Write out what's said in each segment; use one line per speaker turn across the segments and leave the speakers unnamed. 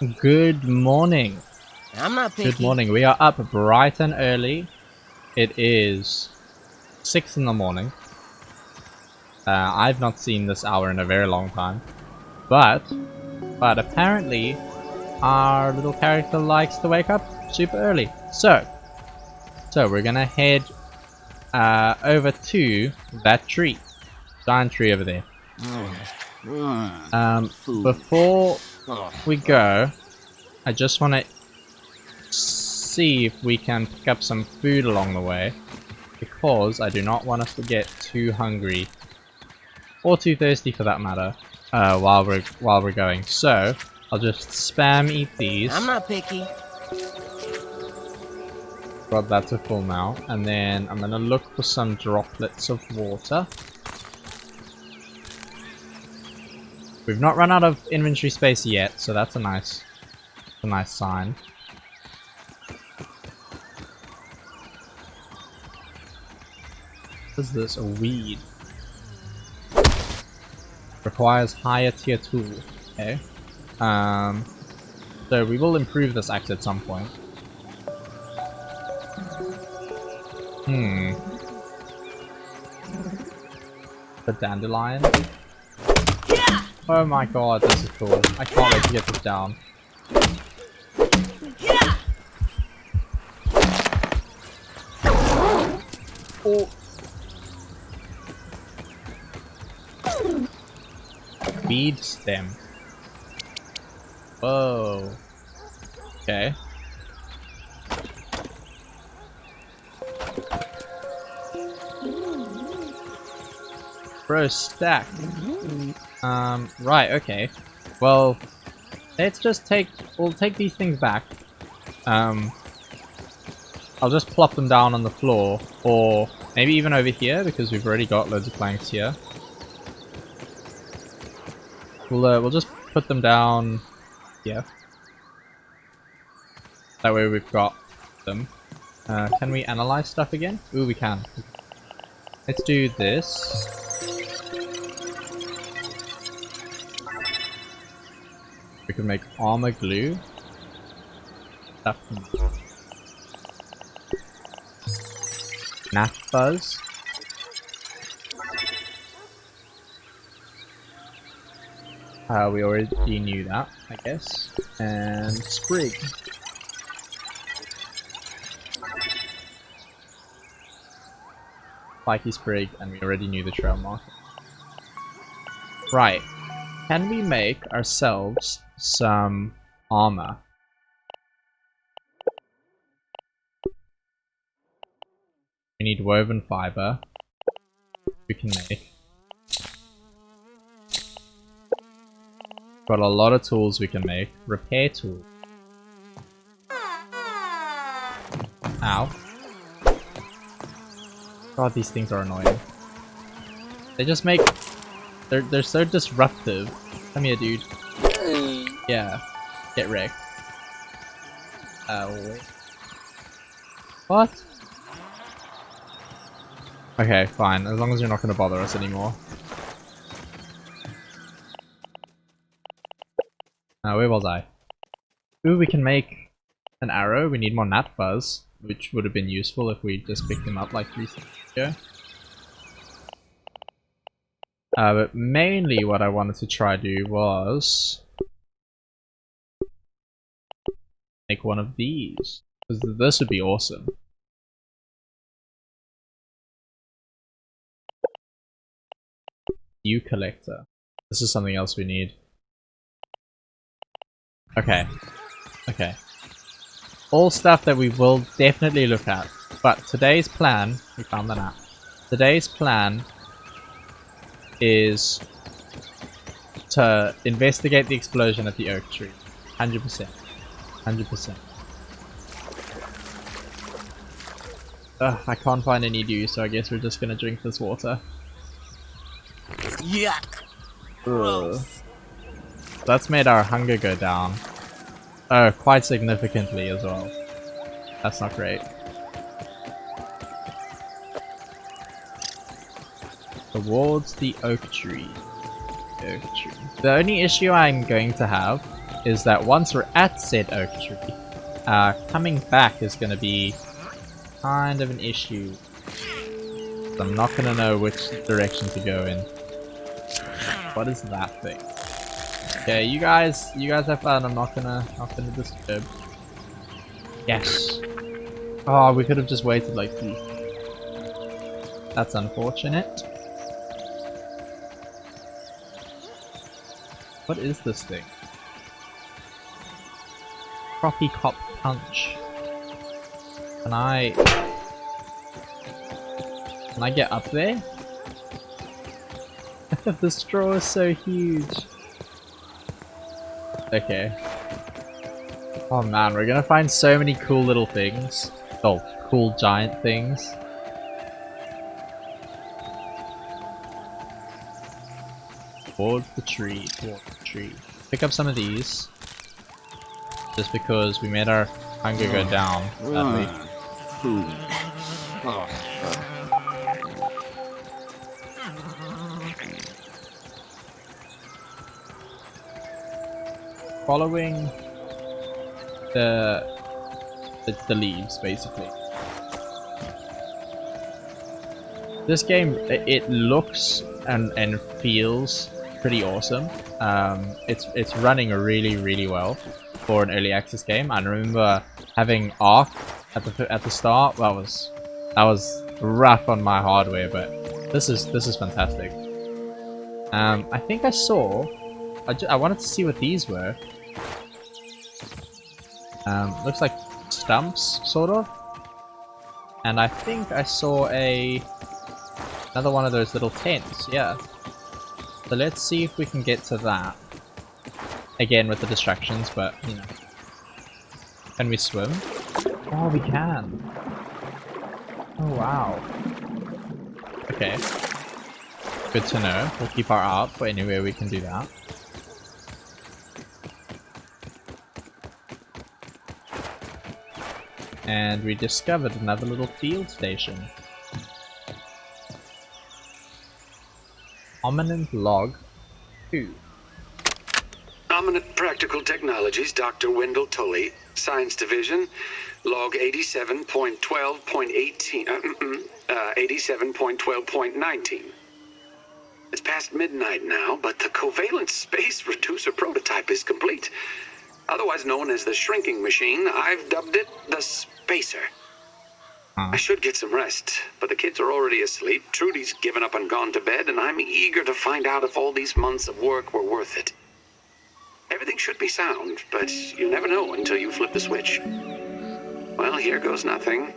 Good morning.
I'm not picky.
Good morning. We are up bright and early. It is 6 in the morning. I've not seen this hour in a very long time. But apparently our little character likes to wake up super early. So we're gonna head over to that tree. Giant tree over there. Before we go, I just want to see if we can pick up some food along the way, because I do not want us to get too hungry or too thirsty for that matter while we're going. So I'll just spam eat these.
I'm not picky.
Got that to full now, and then I'm gonna look for some droplets of water. We've not run out of inventory space yet, so that's a nice sign. What is this? A weed. Requires higher tier tool. Okay. So we will improve this axe at some point. The dandelion. Oh my god, this is cool. I can't wait to get this down. Oh. Bead stem. Whoa. Okay. Bro, stack. Right, okay. Well, let's just we'll take these things back. I'll just plop them down on the floor, or maybe even over here, because we've already got loads of planks here. We'll just put them down here. That way we've got them. Can we analyze stuff again? Ooh, we can. Let's do this. We can make armor glue. Stuff. Gnat fuzz. We already knew that, I guess. And sprig. Spiky sprig, and we already knew the trail marker. Right. Can we make ourselves some armor? We need woven fiber. We can make. Got a lot of tools we can make. Repair tool. Ow. God, these things are annoying. They just make... They're so disruptive. Come here, dude. Yeah. Get wrecked. Wait. What? Okay, fine. As long as you're not going to bother us anymore. Where was I? Ooh, we can make an arrow. We need more gnat fuzz, which would have been useful if we just picked them up like 3 seconds ago. But mainly what I wanted to try do was make one of these, because this would be awesome. Dew collector. This is something else we need. Okay. Okay. All stuff that we will definitely look at. But today's plan, we found the map. Today's plan is to investigate the explosion at the oak tree. 100%. 100%. Ugh, I can't find any dew, so I guess we're just gonna drink this water.
Yuck. Gross.
That's made our hunger go down. Oh, quite significantly as well. That's not great. Towards the oak tree. The only issue I'm going to have is that once we're at said oak tree, coming back is going to be kind of an issue. I'm not going to know which direction to go in. What is that thing? Okay, you guys have fun. I'm not gonna disturb. Yes. Oh, we could have just waited like these. That's unfortunate. What is this thing? Coffee Cop Punch. Can I get up there? The straw is so huge. Okay. Oh man, we're gonna find so many cool little things. Oh, cool giant things. Towards the tree, towards the tree. Pick up some of these. Just because we made our hunger go down, sadly.
Food.
Following the leaves, basically. This game, it looks and feels pretty awesome. It's running really well for an early access game. I remember having Ark at the start. That was rough on my hardware, but this is fantastic. I think I saw. I wanted to see what these were. Looks like stumps, sort of. And I think I saw another one of those little tents, yeah. So let's see if we can get to that. Again with the distractions, but you know. Can we swim? Oh, we can. Oh wow. Okay. Good to know. We'll keep our eye out for anywhere we can do that. And we discovered another little field station. Ominent Log 2.
Ominent Practical Technologies, Dr. Wendell Tully, Science Division, Log 87.12.18, 87.12.19. It's past midnight now, but the covalent space reducer prototype is complete. Otherwise known as the shrinking machine, I've dubbed it the Spacer. I should get some rest, but the kids are already asleep, Trudy's given up and gone to bed, and I'm eager to find out if all these months of work were worth it. Everything should be sound, but you never know until you flip the switch. Well, here goes nothing.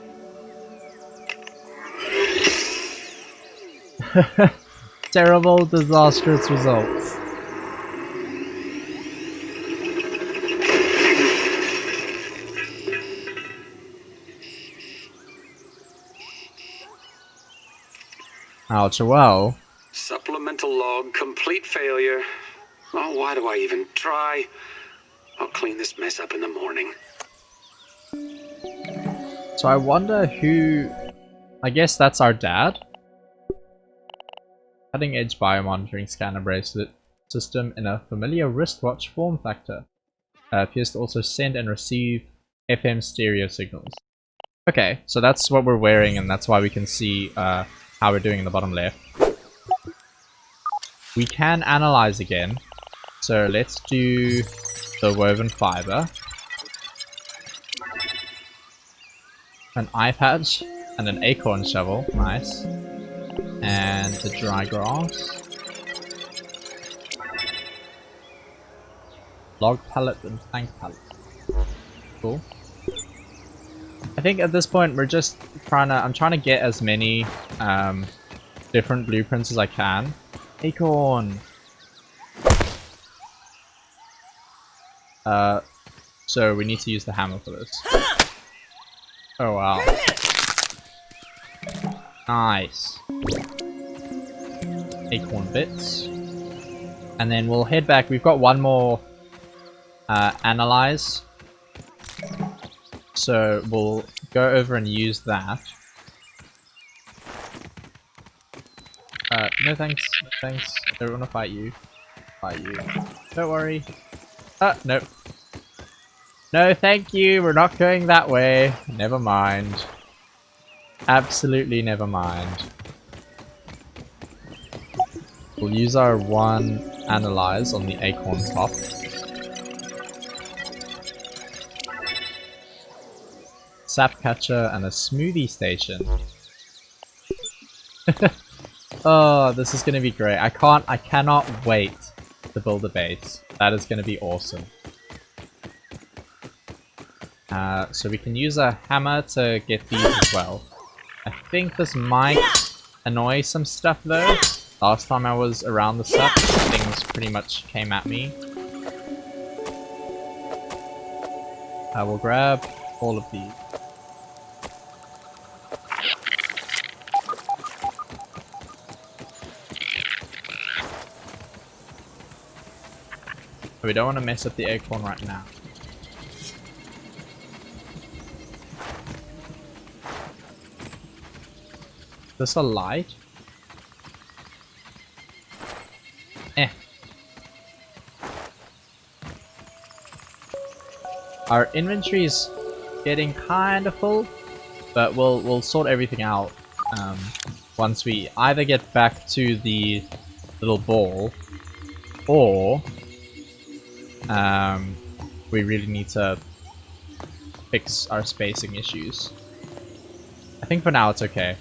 Terrible, disastrous results. Ouch, well.
Supplemental log, complete failure. Oh, why do I even try? I'll clean this mess up in the morning.
So I wonder who... I guess that's our dad? Cutting edge biomonitoring scanner bracelet system in a familiar wristwatch form factor. Appears to also send and receive FM stereo signals. Okay, so that's what we're wearing and that's why we can see how we're doing in the bottom left. We can analyze again. So let's do the woven fiber. An eye patch and an acorn shovel, nice. And the dry grass. Log pallet and plank pallet. Cool. I think at this point we're just I'm trying to get as many different blueprints as I can. Acorn! So we need to use the hammer for this. Oh wow. Nice. Acorn bits. And then we'll head back. We've got one more analyze. So we'll go over and use that. No thanks, no thanks. I don't want to fight you. Fight you. Don't worry. No. No, thank you. We're not going that way. Never mind. Absolutely never mind. We'll use our one analyze on the acorn top. Sap catcher and a smoothie station. Oh, this is gonna be great. I cannot wait to build a base. That is gonna be awesome. So we can use a hammer to get these as well. I think this might annoy some stuff though. Last time I was around the stuff, things pretty much came at me. I will grab all of these. We don't want to mess up the acorn right now. Is this a light? Eh. Our inventory is getting kind of full, but we'll sort everything out once we either get back to the little ball, or we really need to fix our spacing issues. I think for now it's okay.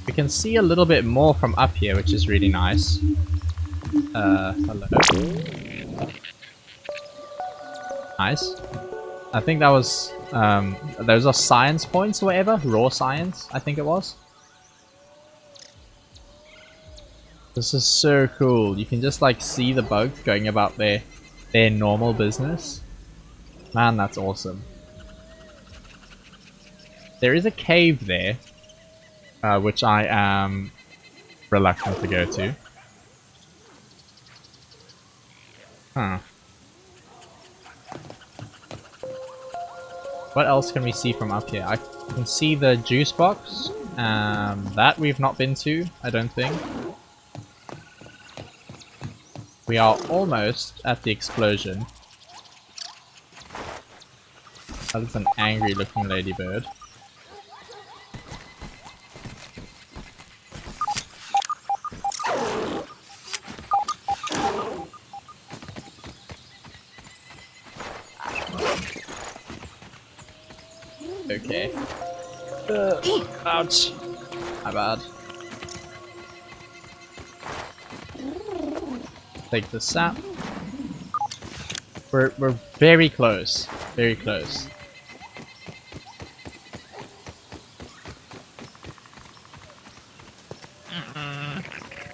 We can see a little bit more from up here, which is really nice. Hello. Nice. I think that was, those are science points or whatever. Raw science, I think it was. This is so cool. You can just like see the bugs going about their normal business. Man, that's awesome. There is a cave there, which I am reluctant to go to. Huh. What else can we see from up here? I can see the juice box. That we've not been to, I don't think. We are almost at the explosion. That is an angry looking ladybird. Okay. Ouch. My bad. Take the sap. We're very close. Very close.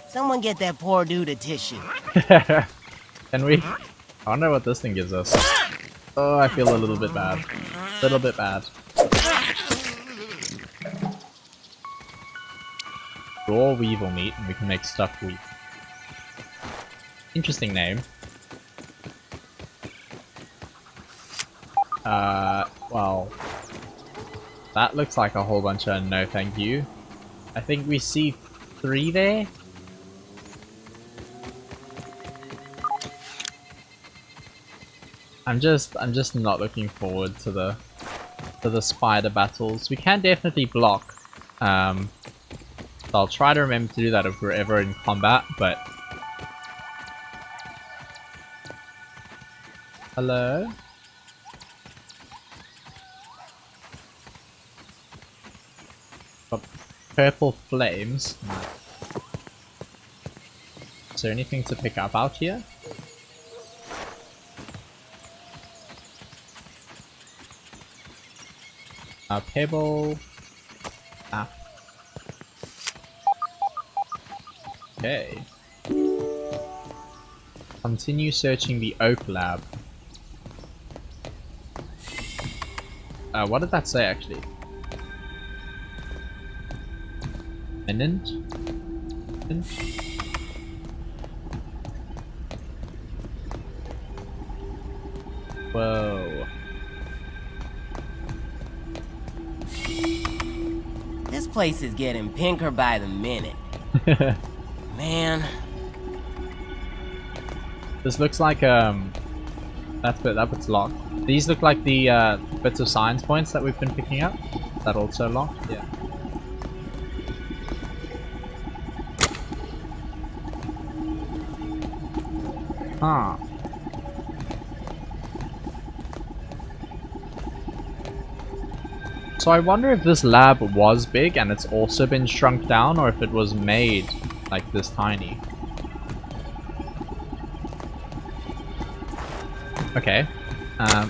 Someone get that poor dude a tissue.
Can we? I wonder what this thing gives us. Oh, I feel a little bit bad. A little bit bad. Raw weevil meat, and we can make stuffed wheat. Interesting name. Well, that looks like a whole bunch of no thank you. I think we see 3 there. I'm just not looking forward to the spider battles. We can definitely block. So I'll try to remember to do that if we're ever in combat, but hello? Got purple flames. Is there anything to pick up out here? A pebble. Ah. Okay. Continue searching the oak lab. What did that say actually? Eminent? Whoa.
This place is getting pinker by the minute. Man,
This looks like that bit's locked. These look like the bits of science points that we've been picking up. Is that also locked? Yeah. Huh. So I wonder if this lab was big and it's also been shrunk down, or if it was made like this tiny. Okay. I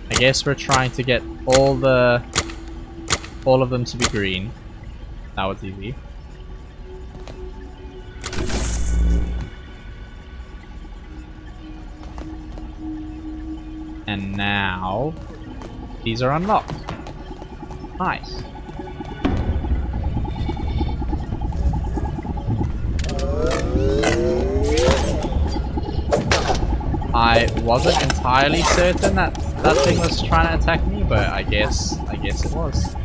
guess we're trying to get all of them to be green. That was easy. And now these are unlocked. Nice. I wasn't entirely certain that that thing was trying to attack me, but I guess it was.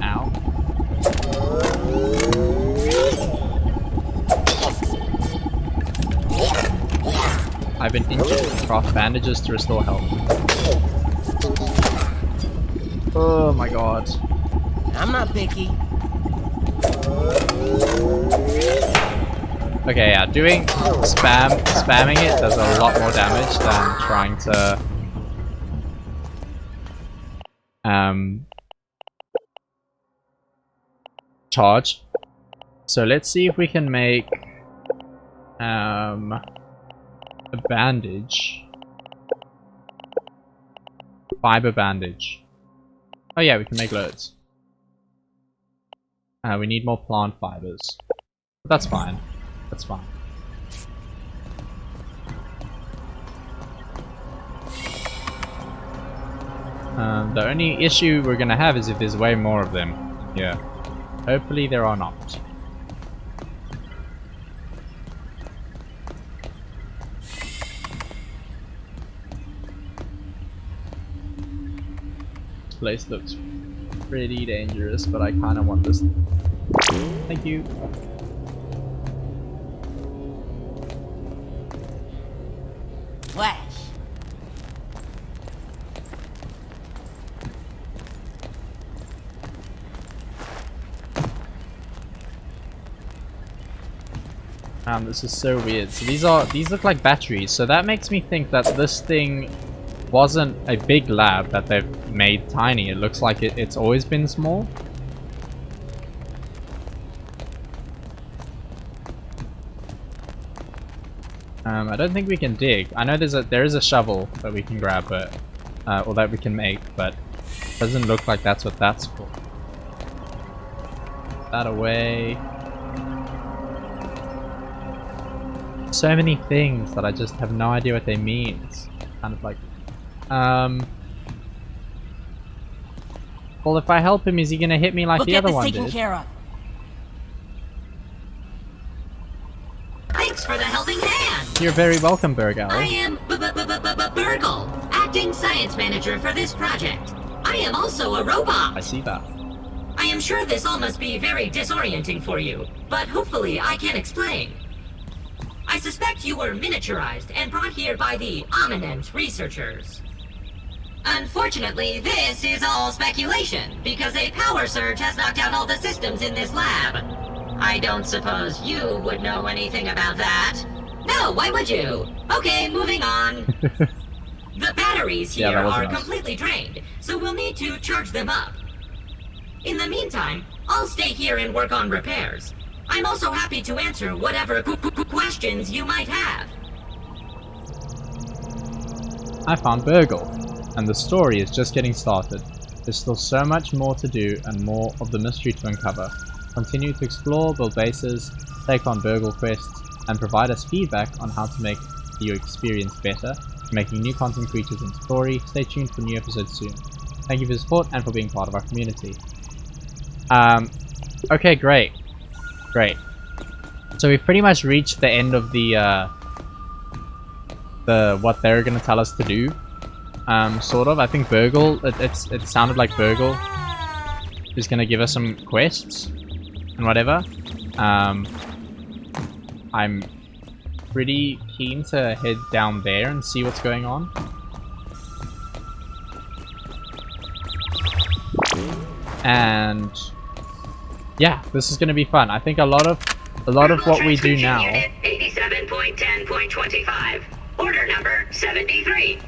Ow. I've been injured. Craft bandages to restore health. Oh my god.
I'm not picky.
Okay, yeah, spamming it does a lot more damage than trying to charge. So let's see if we can make a bandage. Fiber bandage. Oh yeah, we can make loads. We need more plant fibers. But that's fine. That's fine. The only issue we're gonna have is if there's way more of them. Yeah. Hopefully there are not. This place looks pretty dangerous, but I kinda want this. Thank you.
Flash.
This is so weird. So these look like batteries, so that makes me think that this thing wasn't a big lab that they've made tiny. It looks like it's always been small. I don't think we can dig. I know there is a shovel that we can grab, but or that we can make, but it doesn't look like that's what that's for. Put that away. So many things that I just have no idea what they mean. It's kind of like, well, if I help him, is he gonna hit me like the other one did?
Taken care of.
Thanks for the helping hand.
You're very welcome, Burgal.
I am Burgle, acting science manager for this project. I am also a robot.
I see that.
I am sure this all must be very disorienting for you, but hopefully I can explain. I suspect you were miniaturized and brought here by the Eminent researchers. Unfortunately, this is all speculation, because a power surge has knocked out all the systems in this lab. I don't suppose you would know anything about that. No, why would you? Okay, moving on. The batteries here are completely drained, so we'll need to charge them up. In the meantime, I'll stay here and work on repairs. I'm also happy to answer whatever questions you might have.
I found Burgle, and the story is just getting started. There's still so much more to do and more of the mystery to uncover. Continue to explore, build bases, take on Burgle quests, and provide us feedback on how to make your experience better. Making new content creatures and story. Stay tuned for new episodes soon. Thank you for your support and for being part of our community. Okay, great. Great. So we've pretty much reached the end of the what they're gonna tell us to do. Sort of. I think Burgle, it sounded like Burgle is gonna give us some quests and whatever. I'm pretty keen to head down there and see what's going on. And yeah, this is going to be fun. I think a lot of what we do now.
87.10.25. Order number 73.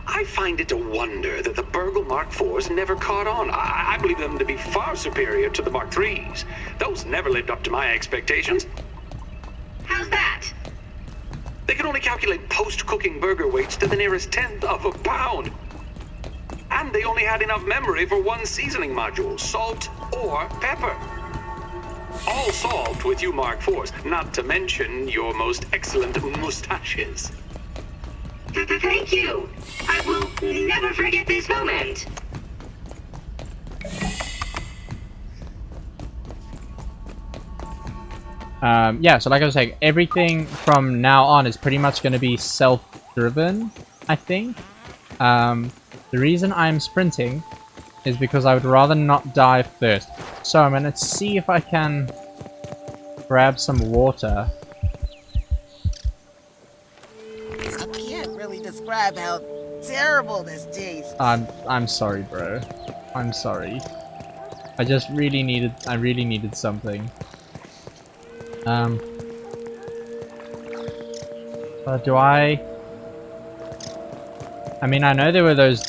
I find it a wonder that the Burgle Mark IVs never caught on. I believe them to be far superior to the Mark IIIs. Those never lived up to my expectations.
How's that?
They can only calculate post-cooking burger weights to the nearest tenth of a pound. And they only had enough memory for one seasoning module, salt or pepper. All solved with you Mark IVs, not to mention your most excellent moustaches.
Thank you. I will never forget this moment.
Yeah, so like I was saying, everything from now on is pretty much going to be self-driven, I think. The reason I'm sprinting is because I would rather not die first. So I'm going to see if I can grab some water.
I can't really describe how terrible this tastes.
I'm sorry, bro. I'm sorry. I really needed something. Do I mean, I know there were those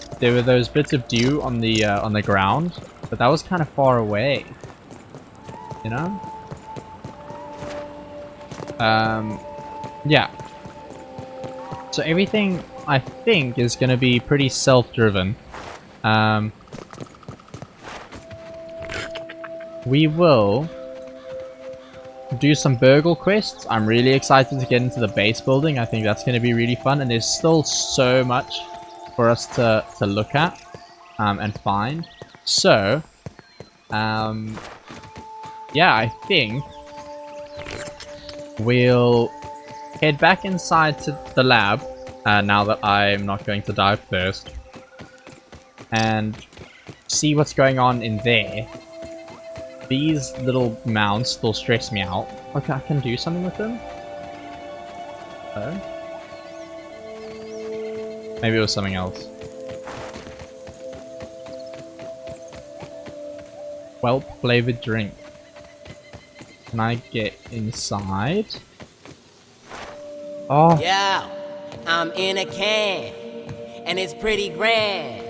bits of dew on the ground, but that was kind of far away. You know? Yeah. So everything, I think, is going to be pretty self-driven. We will do some burgle quests. I'm really excited to get into the base building. I think that's going to be really fun, and there's still so much for us to look at and find. So, yeah, I think we'll head back inside to the lab now that I'm not going to dive first, and see what's going on in there. These little mounds still stress me out. Okay, I can do something with them? Oh? Maybe it was something else. Well, flavored drink. Can I get inside? Oh.
Yeah, I'm in a can, and it's pretty grand.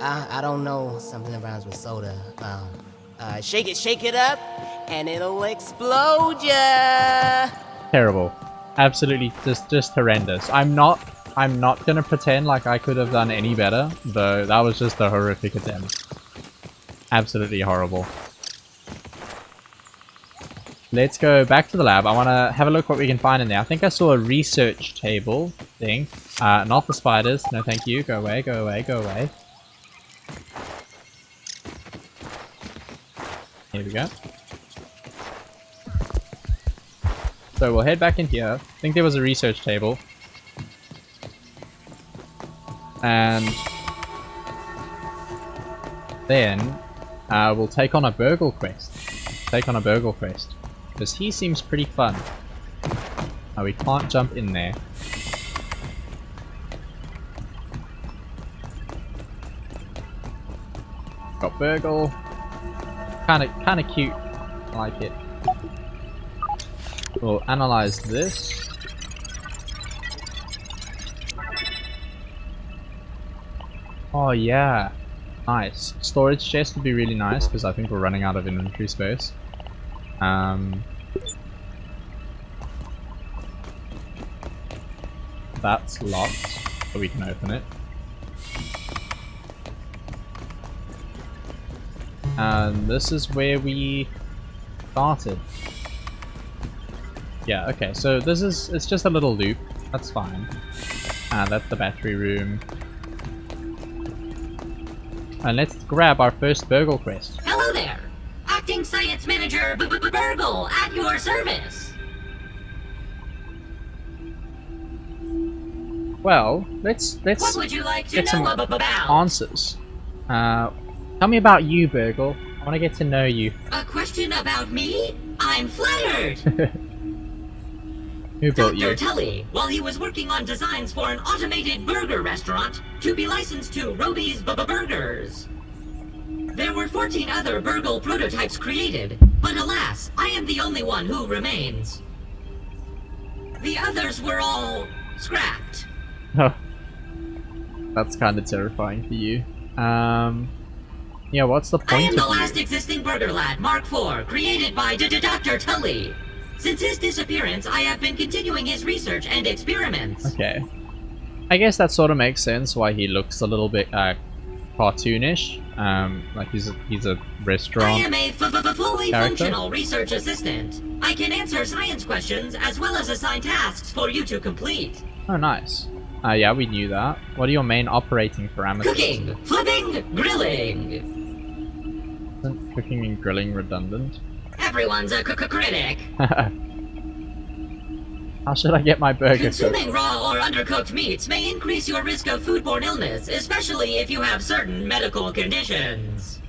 I don't know, something that rhymes with soda. Shake it up, and it'll explode ya.
Terrible. Absolutely just horrendous. I'm not gonna pretend like I could have done any better, though that was just a horrific attempt. Absolutely horrible. Let's go back to the lab. I want to have a look what we can find in there. I think I saw a research table thing. Not the spiders. No thank you. Go away, go away, go away. Here we go. So we'll head back in here. I think there was a research table. And then we'll take on a burgle quest. Because he seems pretty fun. Oh, we can't jump in there. Got burgle. Kinda cute. I like it. We'll analyze this. Oh yeah. Nice. Storage chest would be really nice because I think we're running out of inventory space. That's locked, but we can open it. And this is where we started. Yeah, okay, so it's just a little loop. That's fine. That's the battery room. And let's grab our first burgle quest.
Hello there! Acting Science Manager Burgle at your service!
Well, let's
What would you like to
get some
know about?
answers. Tell me about you, Burgle. I want to get to know you.
A question about me? I'm flattered!
Who built
Dr.
you?
Tully, while he was working on designs for an automated burger restaurant to be licensed to Roby's Burgers. There were 14 other burgle prototypes created, but alas, I am the only one who remains. The others were all scrapped.
Huh. That's kind of terrifying for you. Yeah, what's the point
I am the
of
last
you?
existing burger lad, Mark IV, created by Dr. Tully. Since his disappearance, I have been continuing his research and experiments.
Okay. I guess that sort of makes sense why he looks a little bit cartoonish. Like he's a restaurant.
I am a fully
character?
functional research assistant. I can answer science questions as well as assign tasks for you to complete.
Oh, nice. Yeah, we knew that. What are your main operating parameters?
Cooking, flipping, grilling.
Isn't cooking and grilling redundant?
Everyone's a critic.
How should I get my burger cooked?
Consuming raw or undercooked meats may increase your risk of foodborne illness, especially if you have certain medical conditions.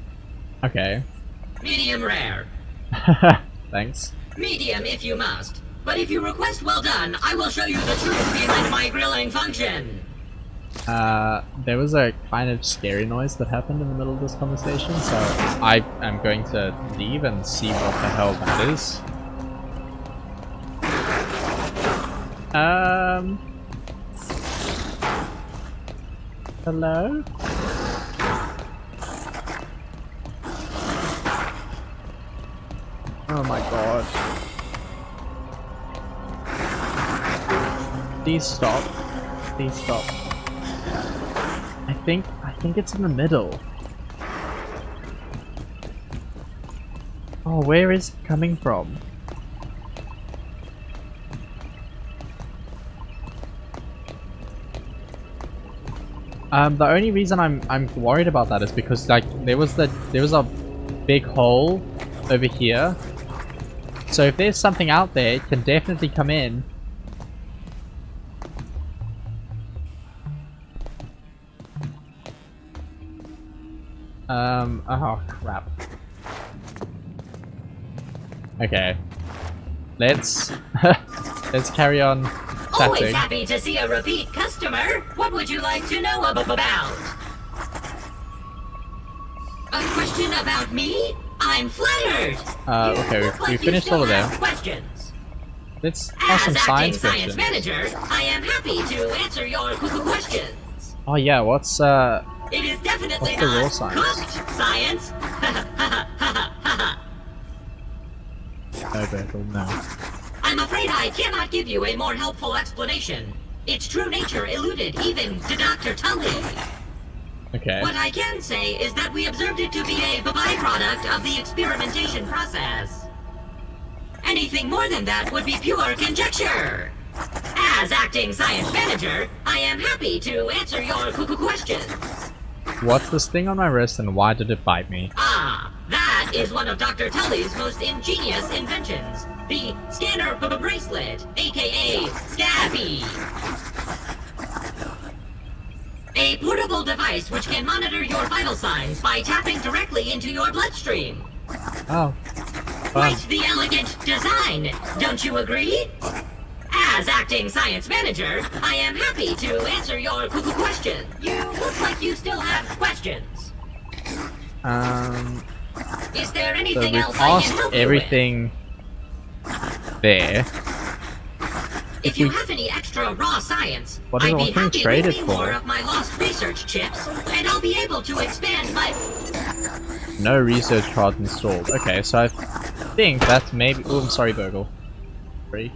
Okay.
Medium rare.
Thanks.
Medium if you must. But if you request well done, I will show you the truth behind my grilling function.
There was a kind of scary noise that happened in the middle of this conversation, so I am going to leave and see what the hell that is. Hello? Oh my god. Please stop. Please stop. I think it's in the middle. Oh, where is it coming from? The only reason I'm worried about that is because like there was a big hole over here. So if there's something out there, it can definitely come in. Oh crap. Okay. Let's carry on
Always
chatting.
happy to see a repeat customer. What would you like to know about? A question about me? I'm flattered.
Okay,
Look like
we
you
finished
still
all of
have
them.
questions.
Let's ask some
As
science
acting
questions.
manager, I am happy to answer your questions.
Oh yeah, what's
It is definitely
What's the raw
not
science?
cooked science.
no, Bertel, no.
I'm afraid I cannot give you a more helpful explanation. Its true nature eluded even to Dr. Tully.
Okay.
What I can say is that we observed it to be a byproduct of the experimentation process. Anything more than that would be pure conjecture. As acting science manager, I am happy to answer your questions.
What's this thing on my wrist and why did it bite me?
Ah, that is one of Dr. Tully's most ingenious inventions. The scanner bracelet, aka Scabby. A portable device which can monitor your vital signs by tapping directly into your bloodstream.
Oh. Fun.
Quite the elegant design, don't you agree? As acting science manager, I am happy to answer your questions. You look like you still have questions. Is there
So
anything
we've
else I can
asked
help
everything there.
you with? If you have any extra raw science,
What is
I'd
it
be
being
happy to
traded
leave me more
for?
of my lost research chips, and I'll be able to expand my...
No research cards installed. Okay, so I think that's maybe. Oh, I'm sorry, Burgle. Sorry.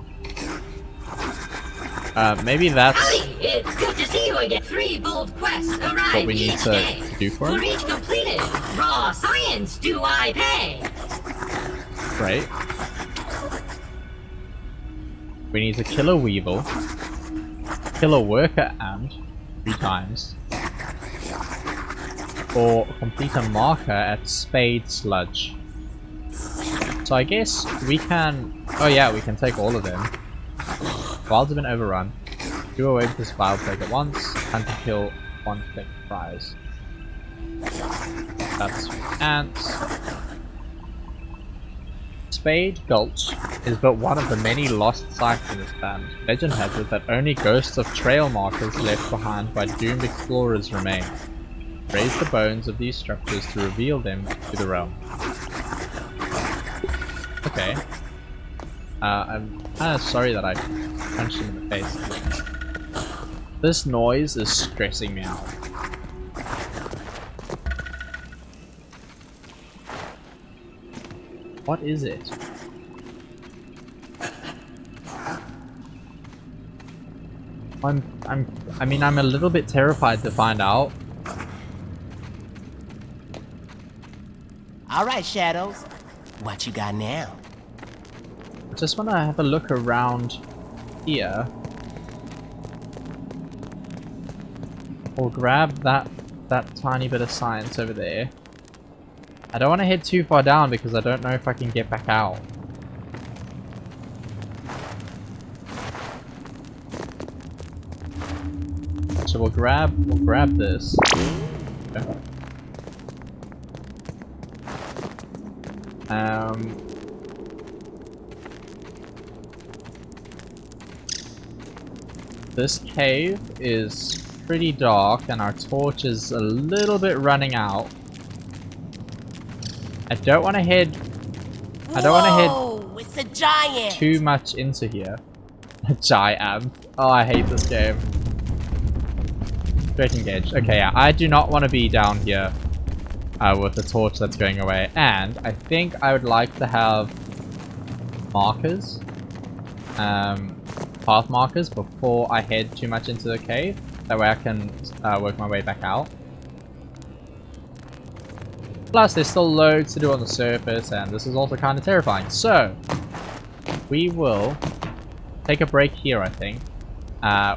Maybe that's
Howdy, it's good to see you again. 3 bold quests arrive
what we need
each
to
day.
do for
For
him.
each completed raw science do I pay.
Right. We need to kill a weevil, kill a worker ant 3 times, or complete a marker at Spade Sludge. So I guess we can... Oh yeah, we can take all of them. Wilds have been overrun. Do away with this wild take at once. Hunt and kill 1 thing prize. That's ants. Spade Gulch is but one of the many lost sites in this band. Legend has it that only ghosts of trail markers left behind by doomed explorers remain. Raise the bones of these structures to reveal them to the realm. Okay. I'm kind of sorry that I punched him in the face. This noise is stressing me out. What is it? I mean, I'm a little bit terrified to find out.
All right, Shadows. What you got now?
I just want to have a look around here. Or grab that tiny bit of science over there. I don't want to head too far down because I don't know if I can get back out. So we'll grab this. Okay. This cave is pretty dark and our torch is a little bit running out. I don't want to head
It's a giant.
too much into here. A giant. Oh, I hate this game. Straight engaged. Okay, yeah, I do not want to be down here with the torch that's going away. And I think I would like to have markers, path markers, before I head too much into the cave. That way I can work my way back out. Plus, there's still loads to do on the surface, and this is also kind of terrifying. So, we will take a break here, I think.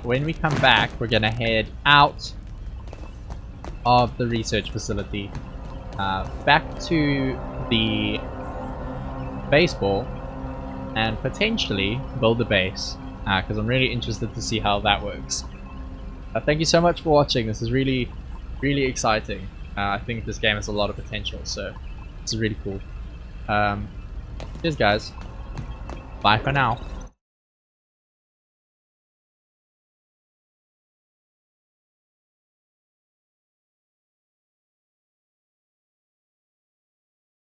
When we come back, we're going to head out of the research facility, back to the baseball, and potentially build a base, because I'm really interested to see how that works. Thank you so much for watching. This is really, really exciting. I think this game has a lot of potential, so this is really cool. Cheers, guys. Bye for now.